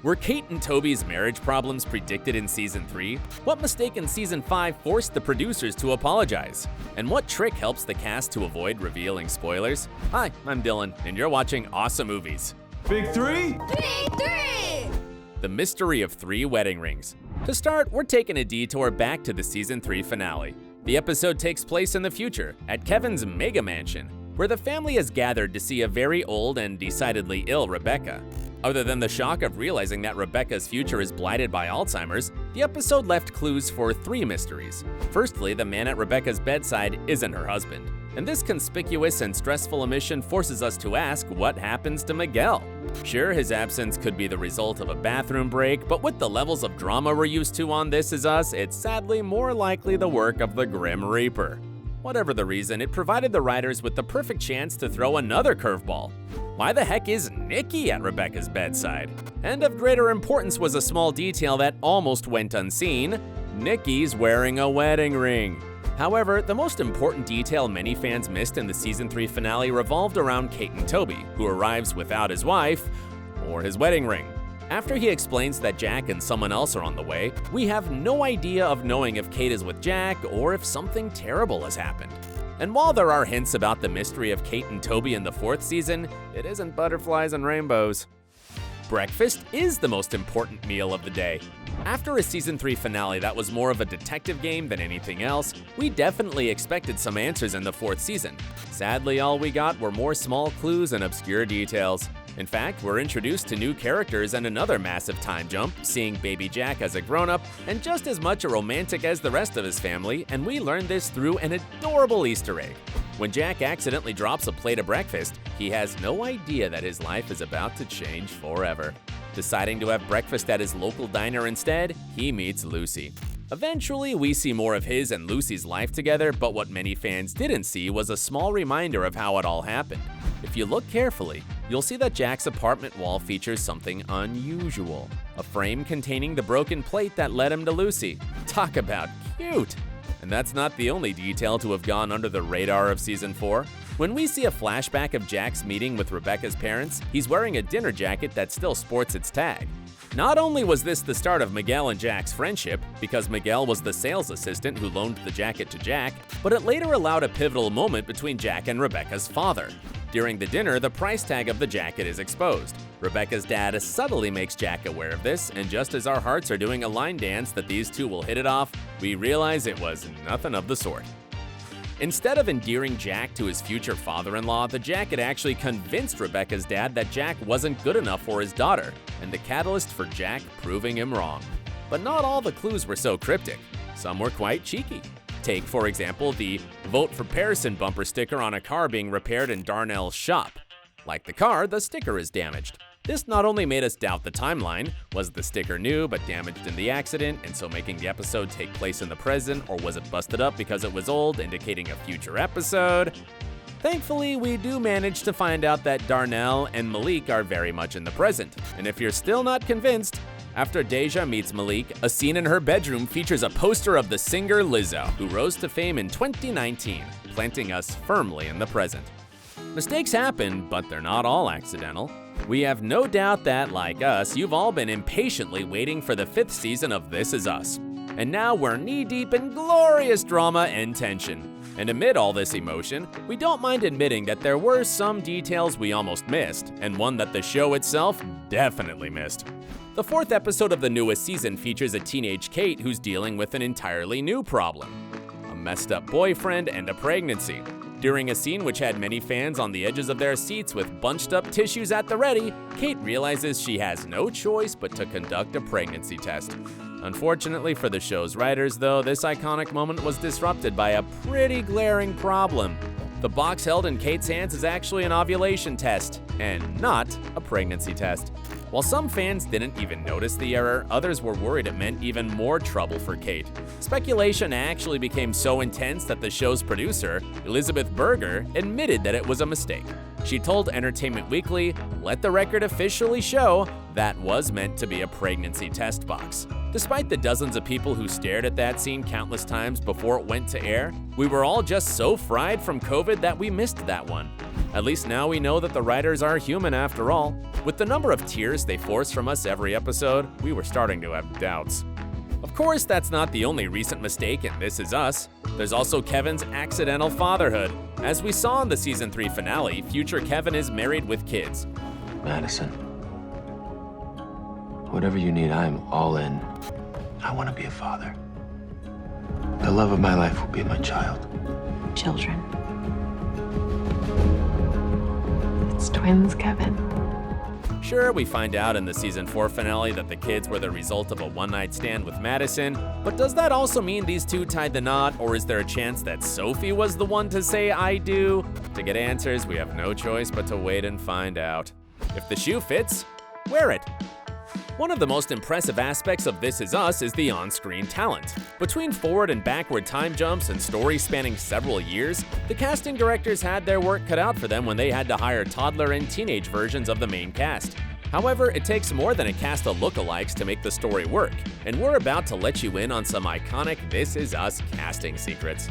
Were Kate and Toby's marriage problems predicted in Season 3? What mistake in Season 5 forced the producers to apologize? And what trick helps the cast to avoid revealing spoilers? Hi, I'm Dylan, and you're watching Awesome Movies. Big three? Big three! The mystery of 3 wedding rings. To start, we're taking a detour back to the Season 3 finale. The episode takes place in the future, at Kevin's mega mansion, where the family is gathered to see a very old and decidedly ill Rebecca. Other than the shock of realizing that Rebecca's future is blighted by Alzheimer's, the episode left clues for 3 mysteries. Firstly, the man at Rebecca's bedside isn't her husband, and this conspicuous and stressful omission forces us to ask what happens to Miguel. Sure, his absence could be the result of a bathroom break, but with the levels of drama we're used to on This Is Us, it's sadly more likely the work of the Grim Reaper. Whatever the reason, it provided the writers with the perfect chance to throw another curveball. Why the heck is Nikki at Rebecca's bedside? And of greater importance was a small detail that almost went unseen: Nikki's wearing a wedding ring. However, the most important detail many fans missed in the Season 3 finale revolved around Kate and Toby, who arrives without his wife, or his wedding ring. After he explains that Jack and someone else are on the way, we have no idea of knowing if Kate is with Jack or if something terrible has happened. And while there are hints about the mystery of Kate and Toby in the 4th season, it isn't butterflies and rainbows. Breakfast is the most important meal of the day. After a Season 3 finale that was more of a detective game than anything else, we definitely expected some answers in the 4th season. Sadly, all we got were more small clues and obscure details. In fact, we're introduced to new characters and another massive time jump, seeing baby Jack as a grown-up and just as much a romantic as the rest of his family, and we learn this through an adorable Easter egg. When Jack accidentally drops a plate of breakfast, he has no idea that his life is about to change forever. Deciding to have breakfast at his local diner instead, he meets Lucy. Eventually, we see more of his and Lucy's life together, but what many fans didn't see was a small reminder of how it all happened. If you look carefully, you'll see that Jack's apartment wall features something unusual: a frame containing the broken plate that led him to Lucy. Talk about cute! And that's not the only detail to have gone under the radar of Season 4. When we see a flashback of Jack's meeting with Rebecca's parents, he's wearing a dinner jacket that still sports its tag. Not only was this the start of Miguel and Jack's friendship, because Miguel was the sales assistant who loaned the jacket to Jack, but it later allowed a pivotal moment between Jack and Rebecca's father. During the dinner, the price tag of the jacket is exposed. Rebecca's dad subtly makes Jack aware of this, and just as our hearts are doing a line dance that these two will hit it off, we realize it was nothing of the sort. Instead of endearing Jack to his future father-in-law, the jacket actually convinced Rebecca's dad that Jack wasn't good enough for his daughter, and the catalyst for Jack proving him wrong. But not all the clues were so cryptic. Some were quite cheeky. Take, for example, the "Vote for Pearson" bumper sticker on a car being repaired in Darnell's shop. Like the car, the sticker is damaged. This not only made us doubt the timeline: was the sticker new but damaged in the accident, and so making the episode take place in the present, or was it busted up because it was old, indicating a future episode? Thankfully, we do manage to find out that Darnell and Malik are very much in the present. And if you're still not convinced, after Deja meets Malik, a scene in her bedroom features a poster of the singer Lizzo, who rose to fame in 2019, planting us firmly in the present. Mistakes happen, but they're not all accidental. We have no doubt that, like us, you've all been impatiently waiting for the 5th season of This Is Us. And now we're knee-deep in glorious drama and tension. And amid all this emotion, we don't mind admitting that there were some details we almost missed, and one that the show itself definitely missed. The 4th episode of the newest season features a teenage Kate who's dealing with an entirely new problem: a messed up boyfriend and a pregnancy. During a scene which had many fans on the edges of their seats with bunched up tissues at the ready, Kate realizes she has no choice but to conduct a pregnancy test. Unfortunately for the show's writers, though, this iconic moment was disrupted by a pretty glaring problem. The box held in Kate's hands is actually an ovulation test, and not a pregnancy test. While some fans didn't even notice the error, others were worried it meant even more trouble for Kate. Speculation actually became so intense that the show's producer, Elizabeth Berger, admitted that it was a mistake. She told Entertainment Weekly, "Let the record officially show that was meant to be a pregnancy test box." Despite the dozens of people who stared at that scene countless times before it went to air, we were all just so fried from COVID that we missed that one. At least now we know that the writers are human after all. With the number of tears they force from us every episode, we were starting to have doubts. Of course, that's not the only recent mistake in This Is Us. There's also Kevin's accidental fatherhood. As we saw in the season 3 finale, future Kevin is married with kids. Madison, whatever you need, I'm all in. I want to be a father. The love of my life will be my child. Children. It's twins, Kevin. Sure, we find out in the season 4 finale that the kids were the result of a one-night stand with Madison, but does that also mean these two tied the knot, or is there a chance that Sophie was the one to say "I do"? To get answers, we have no choice but to wait and find out. If the shoe fits, wear it. One of the most impressive aspects of This Is Us is the on-screen talent. Between forward and backward time jumps and stories spanning several years, the casting directors had their work cut out for them when they had to hire toddler and teenage versions of the main cast. However, it takes more than a cast of lookalikes to make the story work, and we're about to let you in on some iconic This Is Us casting secrets.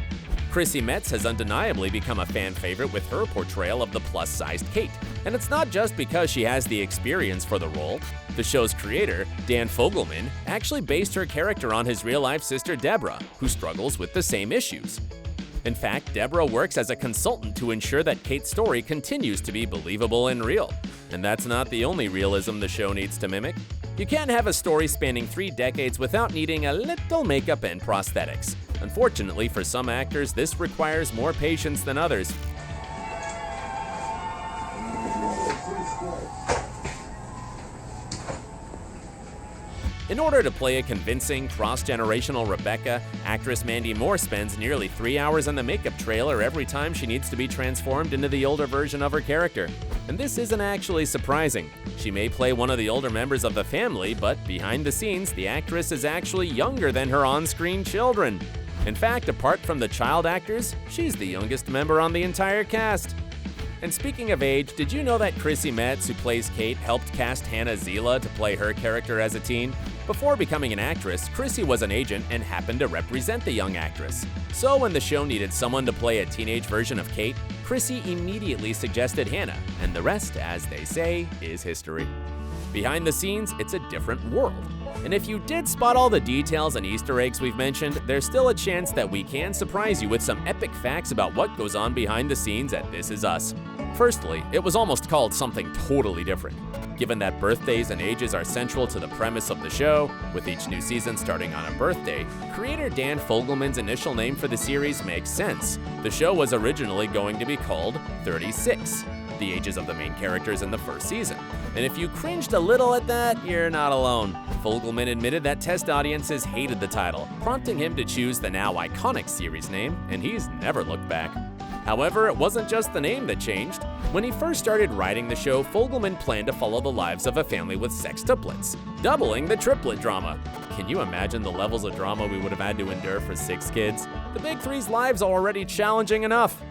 Chrissy Metz has undeniably become a fan favorite with her portrayal of the plus-sized Kate. And it's not just because she has the experience for the role. The show's creator, Dan Fogelman, actually based her character on his real-life sister Deborah, who struggles with the same issues. In fact, Deborah works as a consultant to ensure that Kate's story continues to be believable and real. And that's not the only realism the show needs to mimic. You can't have a story spanning 3 decades without needing a little makeup and prosthetics. Unfortunately, for some actors, this requires more patience than others. In order to play a convincing, cross-generational Rebecca, actress Mandy Moore spends nearly 3 hours in the makeup trailer every time she needs to be transformed into the older version of her character. And this isn't actually surprising. She may play one of the older members of the family, but behind the scenes, the actress is actually younger than her on-screen children. In fact, apart from the child actors, she's the youngest member on the entire cast. And speaking of age, did you know that Chrissy Metz, who plays Kate, helped cast Hannah Zila to play her character as a teen? Before becoming an actress, Chrissy was an agent and happened to represent the young actress. So when the show needed someone to play a teenage version of Kate, Chrissy immediately suggested Hannah, and the rest, as they say, is history. Behind the scenes, it's a different world. And if you did spot all the details and Easter eggs we've mentioned, there's still a chance that we can surprise you with some epic facts about what goes on behind the scenes at This Is Us. Firstly, it was almost called something totally different. Given that birthdays and ages are central to the premise of the show, with each new season starting on a birthday, creator Dan Fogelman's initial name for the series makes sense. The show was originally going to be called 36, the ages of the main characters in the first season. And if you cringed a little at that, you're not alone. Fogelman admitted that test audiences hated the title, prompting him to choose the now iconic series name, and he's never looked back. However, it wasn't just the name that changed. When he first started writing the show, Fogelman planned to follow the lives of a family with sextuplets, doubling the triplet drama. Can you imagine the levels of drama we would have had to endure for 6 kids? The Big Three's lives are already challenging enough.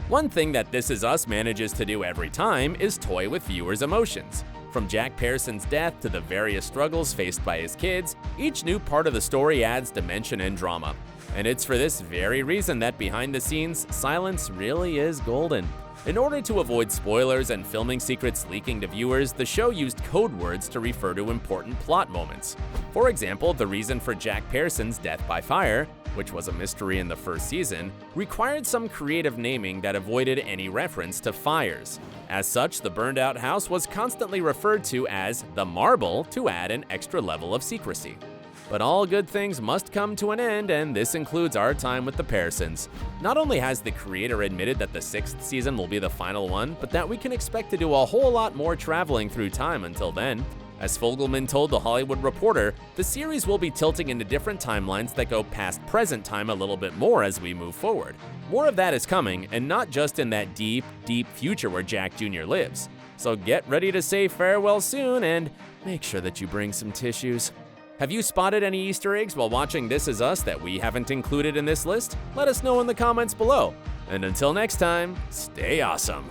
One thing that This Is Us manages to do every time is toy with viewers' emotions. From Jack Pearson's death to the various struggles faced by his kids, each new part of the story adds dimension and drama. And it's for this very reason that behind the scenes, silence really is golden. In order to avoid spoilers and filming secrets leaking to viewers, the show used code words to refer to important plot moments. For example, the reason for Jack Pearson's death by fire, which was a mystery in the first season, required some creative naming that avoided any reference to fires. As such, the burned out house was constantly referred to as the Marble to add an extra level of secrecy. But all good things must come to an end, and this includes our time with the Pearsons. Not only has the creator admitted that the 6th season will be the final one, but that we can expect to do a whole lot more traveling through time until then. As Fogelman told The Hollywood Reporter, the series will be tilting into different timelines that go past present time a little bit more as we move forward. More of that is coming, and not just in that deep, deep future where Jack Jr. lives. So get ready to say farewell soon, and make sure that you bring some tissues. Have you spotted any Easter eggs while watching This Is Us that we haven't included in this list? Let us know in the comments below. And until next time, stay awesome.